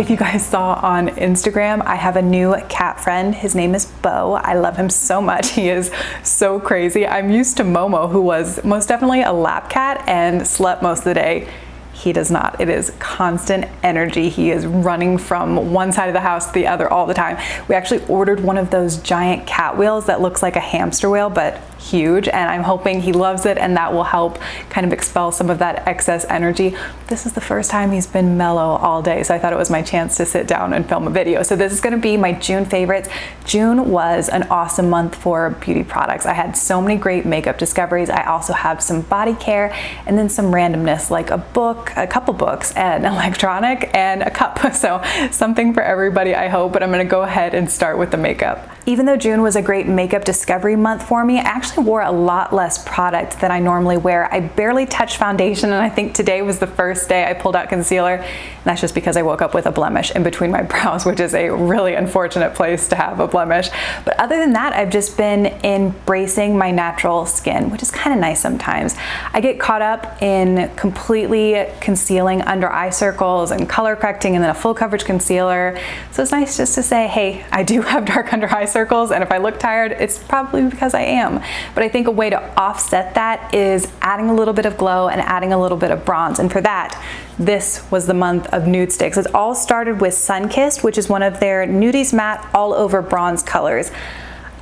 If you guys saw on Instagram, I have a new cat friend. His name is Bo. I love him so much. He is so crazy. I'm used to Momo, who was most definitely a lap cat and slept most of the day. He does not. It is constant energy. He is running from one side of the house to the other all the time. We actually ordered one of those giant cat wheels that looks like a hamster wheel, but huge, and I'm hoping he loves it and that will help kind of expel some of that excess energy. This is the first time he's been mellow all day, so I thought it was my chance to sit down and film a video. So this is going to be my June favorites. June was an awesome month for beauty products. I had so many great makeup discoveries. I also have some body care and then some randomness like a book, a couple books, an electronic, and a cup. So something for everybody, I hope, but I'm going to go ahead and start with the makeup. Even though June was a great makeup discovery month for me, I actually wore a lot less product than I normally wear. I barely touched foundation, and I think today was the first day I pulled out concealer. And that's just because I woke up with a blemish in between my brows, which is a really unfortunate place to have a blemish. But other than that, I've just been embracing my natural skin, which is kind of nice sometimes. I get caught up in completely concealing under eye circles and color correcting and then a full coverage concealer. So it's nice just to say, hey, I do have dark under eye circles, and if I look tired, it's probably because I am. But I think a way to offset that is adding a little bit of glow and adding a little bit of bronze. And for that, this was the month of Nude Stix. It all started with Sunkissed, which is one of their Nudies matte all over bronze colors.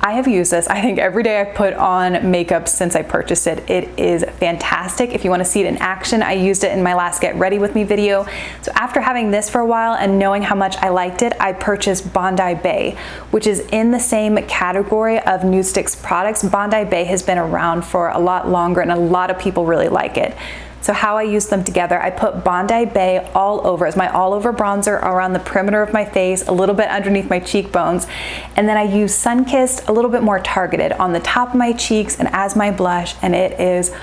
I have used this, I think, every day I've put on makeup since I purchased it. It is fantastic. If you want to see it in action, I used it in my last Get Ready With Me video. So after having this for a while and knowing how much I liked it, I purchased Bondi Bay, which is in the same category of Nude Stix products. Bondi Bay has been around for a lot longer and a lot of people really like it. So how I use them together, I put Bondi Bay all over as my all over bronzer around the perimeter of my face, a little bit underneath my cheekbones, and then I use Sunkissed a little bit more targeted on the top of my cheeks and as my blush, and it is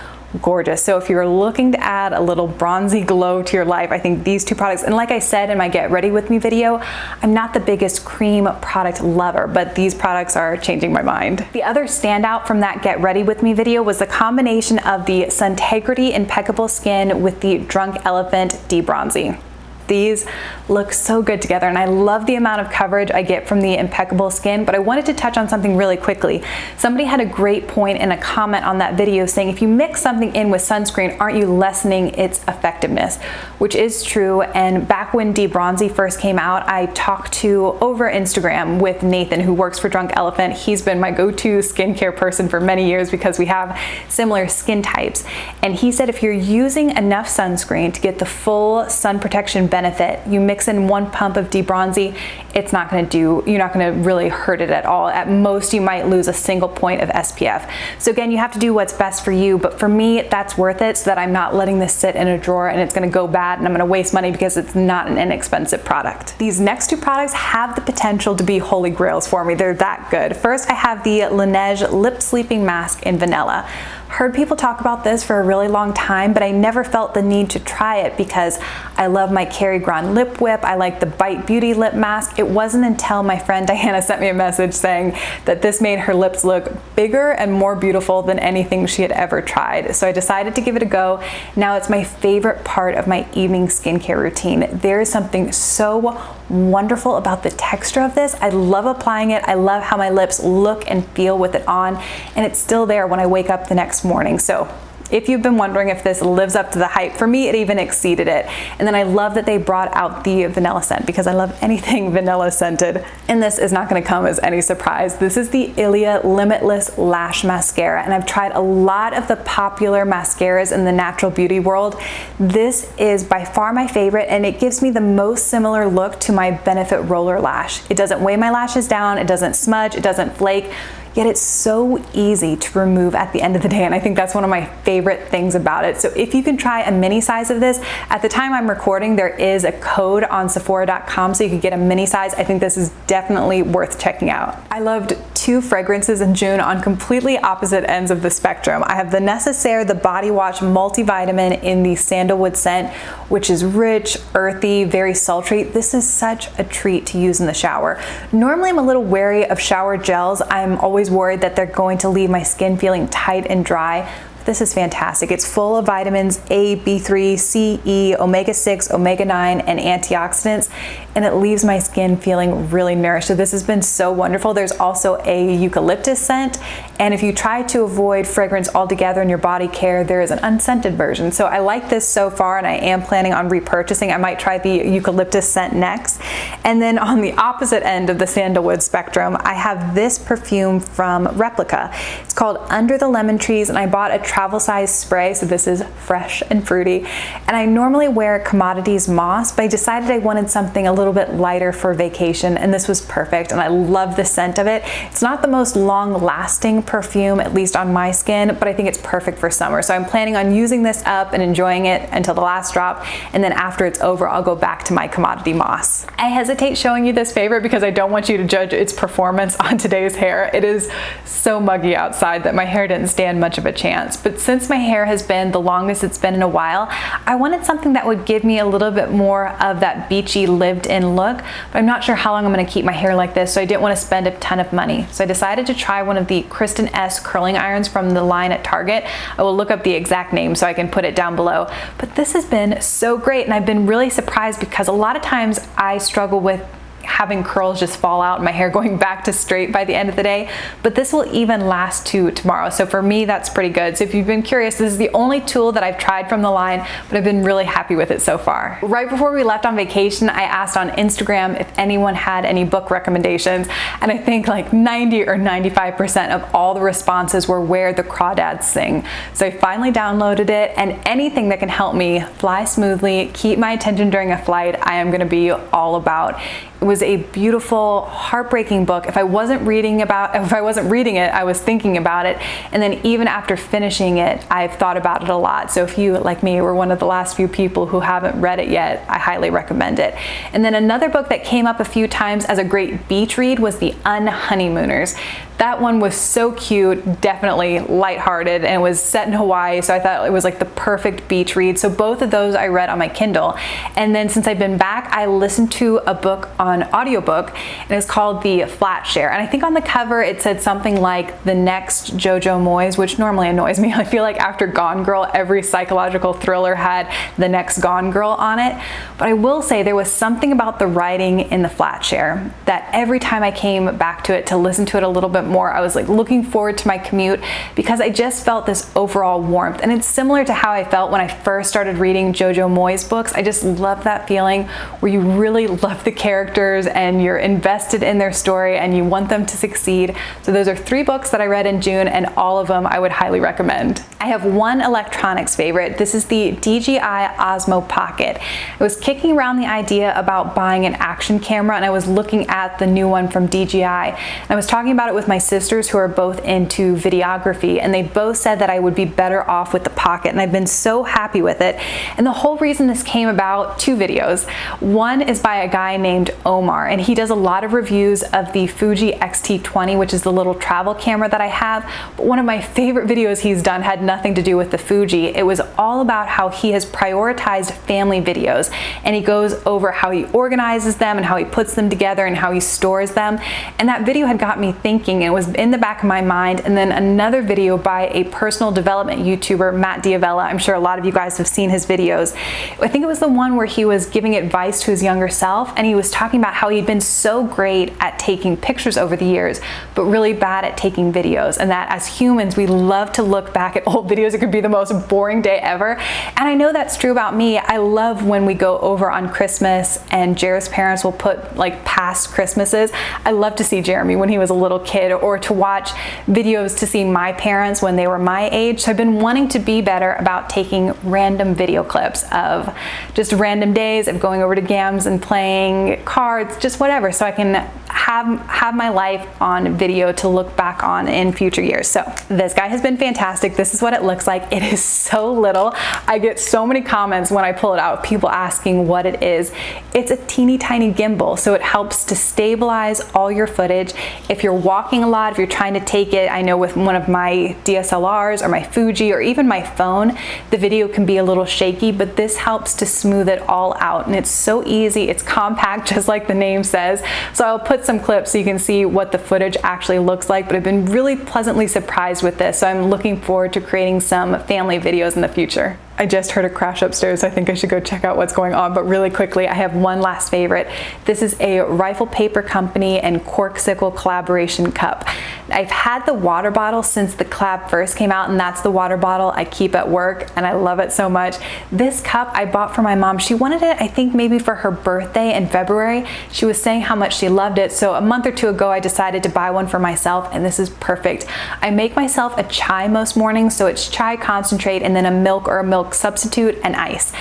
gorgeous. So if you're looking to add a little bronzy glow to your life, I think these two products, and like I said in my Get Ready With Me video, I'm not the biggest cream product lover, but these products are changing my mind. The other standout from that Get Ready With Me video was the combination of the Suntegrity Impeccable Skin with the Drunk Elephant D-Bronzi. These look so good together, and I love the amount of coverage I get from the Impeccable skin, but I wanted to touch on something really quickly. Somebody had a great point in a comment on that video saying if you mix something in with sunscreen, aren't you lessening its effectiveness? Which is true, and back when D-Bronzi first came out, I talked to over Instagram with Nathan, who works for Drunk Elephant. He's been my go-to skincare person for many years because we have similar skin types, and he said if you're using enough sunscreen to get the full sun protection benefit, you mix in 1 pump of D-Bronzi, it's not going to do, you're not going to really hurt it at all. At most, you might lose a single point of SPF. So again, you have to do what's best for you, but for me, that's worth it so that I'm not letting this sit in a drawer and it's going to go bad and I'm going to waste money because it's not an inexpensive product. These next two products have the potential to be holy grails for me. They're that good. First, I have the Laneige Lip Sleeping Mask in Vanilla. Heard people talk about this for a really long time, but I never felt the need to try it because I love my Carrie Grant lip whip. I like the Bite Beauty lip mask. It wasn't until my friend Diana sent me a message saying that this made her lips look bigger and more beautiful than anything she had ever tried. So I decided to give it a go. Now it's my favorite part of my evening skincare routine. There is something so wonderful about the texture of this. I love applying it. I love how my lips look and feel with it on, and it's still there when I wake up the next morning. So if you've been wondering if this lives up to the hype, for me, it even exceeded it. And then I love that they brought out the vanilla scent because I love anything vanilla scented. And this is not going to come as any surprise. This is the Ilia Limitless Lash Mascara. And I've tried a lot of the popular mascaras in the natural beauty world. This is by far my favorite, and it gives me the most similar look to my Benefit Roller Lash. It doesn't weigh my lashes down, it doesn't smudge, it doesn't flake. Yet it's so easy to remove at the end of the day, and I think that's one of my favorite things about it. So if you can try a mini size of this, at the time I'm recording, there is a code on Sephora.com so you could get a mini size. I think this is definitely worth checking out. I loved two fragrances in June on completely opposite ends of the spectrum. I have the Necessaire, the Body Wash Multivitamin in the sandalwood scent, which is rich, earthy, very sultry. This is such a treat to use in the shower. Normally I'm a little wary of shower gels. I'm always worried that they're going to leave my skin feeling tight and dry. This is fantastic. It's full of vitamins A, B3, C, E, omega-6, omega-9, and antioxidants, and it leaves my skin feeling really nourished. So this has been so wonderful. There's also a eucalyptus scent, and if you try to avoid fragrance altogether in your body care, there is an unscented version. So I like this so far, and I am planning on repurchasing. I might try the eucalyptus scent next. And then on the opposite end of the sandalwood spectrum, I have this perfume from Replica. It's called Under the Lemon Trees, and I bought a travel size spray, so this is fresh and fruity. And I normally wear Commodities Moss, but I decided I wanted something a little bit lighter for vacation, and this was perfect, and I love the scent of it. It's not the most long-lasting perfume, at least on my skin, but I think it's perfect for summer. So I'm planning on using this up and enjoying it until the last drop, and then after it's over, I'll go back to my Commodity Moss. I hesitate showing you this favorite because I don't want you to judge its performance on today's hair. It is so muggy outside that my hair didn't stand much of a chance. But since my hair has been the longest it's been in a while, I wanted something that would give me a little bit more of that beachy lived-in look, but I'm not sure how long I'm going to keep my hair like this, so I didn't want to spend a ton of money. So I decided to try one of the Kristen S curling irons from the line at Target. I will look up the exact name so I can put it down below. But this has been so great, and I've been really surprised because a lot of times I struggle with having curls just fall out and my hair going back to straight by the end of the day, but this will even last to tomorrow. So for me, that's pretty good. So if you've been curious, this is the only tool that I've tried from the line, but I've been really happy with it so far. Right before we left on vacation, I asked on Instagram if anyone had any book recommendations, and I think like 90 or 95% of all the responses were Where the Crawdads Sing. So I finally downloaded it, and anything that can help me fly smoothly, keep my attention during a flight, I am gonna be all about. It was a beautiful, heartbreaking book. If I wasn't reading it, I was thinking about it. And then even after finishing it, I've thought about it a lot. So if you, like me, were one of the last few people who haven't read it yet, I highly recommend it. And then another book that came up a few times as a great beach read was the Unnie Mooners. That one was so cute, definitely lighthearted, and it was set in Hawaii, so I thought it was like the perfect beach read. So both of those I read on my Kindle. And then since I've been back, I listened to a book on audiobook, and it's called The Flat Share. And I think on the cover it said something like The Next Jojo Moyes, which normally annoys me. I feel like after Gone Girl, every psychological thriller had The Next Gone Girl on it. But I will say there was something about the writing in The Flat Share that every time I came back to it to listen to it a little bit more, I was like looking forward to my commute because I just felt this overall warmth. And it's similar to how I felt when I first started reading Jojo Moyes books. I just love that feeling where you really love the characters and you're invested in their story and you want them to succeed. So those are 3 books that I read in June, and all of them I would highly recommend. I have one electronics favorite. This is the DJI Osmo Pocket. I was kicking around the idea about buying an action camera, and I was looking at the new one from DJI. And I was talking about it with my sisters who are both into videography, and they both said that I would be better off with the Pocket, and I've been so happy with it. And the whole reason this came about, 2 videos. One is by a guy named Omar, and he does a lot of reviews of the Fuji X-T20, which is the little travel camera that I have. But one of my favorite videos he's done had nothing to do with the Fuji. It was all about how he has prioritized family videos, and he goes over how he organizes them and how he puts them together and how he stores them. And that video had got me thinking, and it was in the back of my mind. And then another video by a personal development YouTuber, Matt D'Avella. I'm sure a lot of you guys have seen his videos. I think it was the one where he was giving advice to his younger self, and he was talking about how he'd been so great at taking pictures over the years, but really bad at taking videos, and that as humans, we love to look back at old videos. It could be the most boring day ever. And I know that's true about me. I love when we go over on Christmas and Jared's parents will put like past Christmases. I love to see Jeremy when he was a little kid, or to watch videos to see my parents when they were my age. So I've been wanting to be better about taking random video clips of just random days of going over to Gams and playing cards, just whatever, so I can have my life on video to look back on in future years. So this guy has been fantastic. This is what it looks like. It is so little. I get so many comments when I pull it out, people asking what it is. It's a teeny tiny gimbal, so it helps to stabilize all your footage. If you're walking a lot, if you're trying to take it, I know with one of my DSLRs or my Fuji or even my phone, the video can be a little shaky, but this helps to smooth it all out. And it's so easy. It's compact, just like the name says. So I'll put some clips so you can see what the footage actually looks like, but I've been really pleasantly surprised with this, so I'm looking forward to creating some family videos in the future. I just heard a crash upstairs. I think I should go check out what's going on, but really quickly, I have one last favorite. This is a Rifle Paper Company and Corksicle collaboration cup. I've had the water bottle since the collab first came out, and that's the water bottle I keep at work, and I love it so much. This cup I bought for my mom. She wanted it, I think maybe for her birthday in February. She was saying how much she loved it, so a month or two ago, I decided to buy one for myself, and this is perfect. I make myself a chai most mornings, so it's chai concentrate and then a milk or a milk substitute and ice.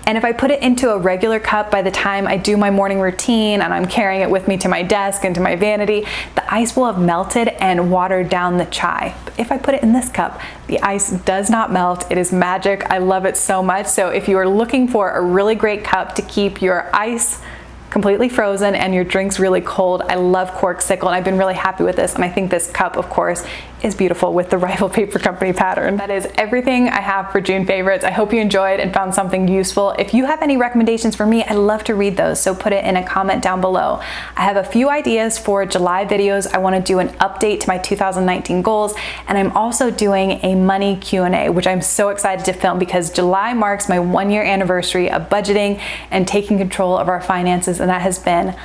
And if I put it into a regular cup, by the time I do my morning routine and I'm carrying it with me to my desk and to my vanity, the ice will have melted and watered down the chai. But if I put it in this cup, the ice does not melt. It is magic. I love it so much. So if you are looking for a really great cup to keep your ice completely frozen and your drinks really cold, I love Corksicle, and I've been really happy with this, and I think this cup, of course, is beautiful with the Rifle Paper Company pattern. That is everything I have for June favorites. I hope you enjoyed and found something useful. If you have any recommendations for me, I'd love to read those, so put it in a comment down below. I have a few ideas for July videos. I want to do an update to my 2019 goals, and I'm also doing a money Q&A, which I'm so excited to film because July marks my 1-year anniversary of budgeting and taking control of our finances, and that has been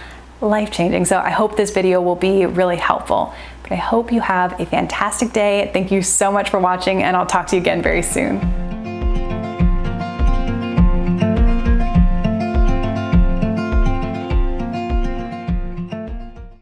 life-changing. So I hope this video will be really helpful. But I hope you have a fantastic day. Thank you so much for watching, and I'll talk to you again very soon.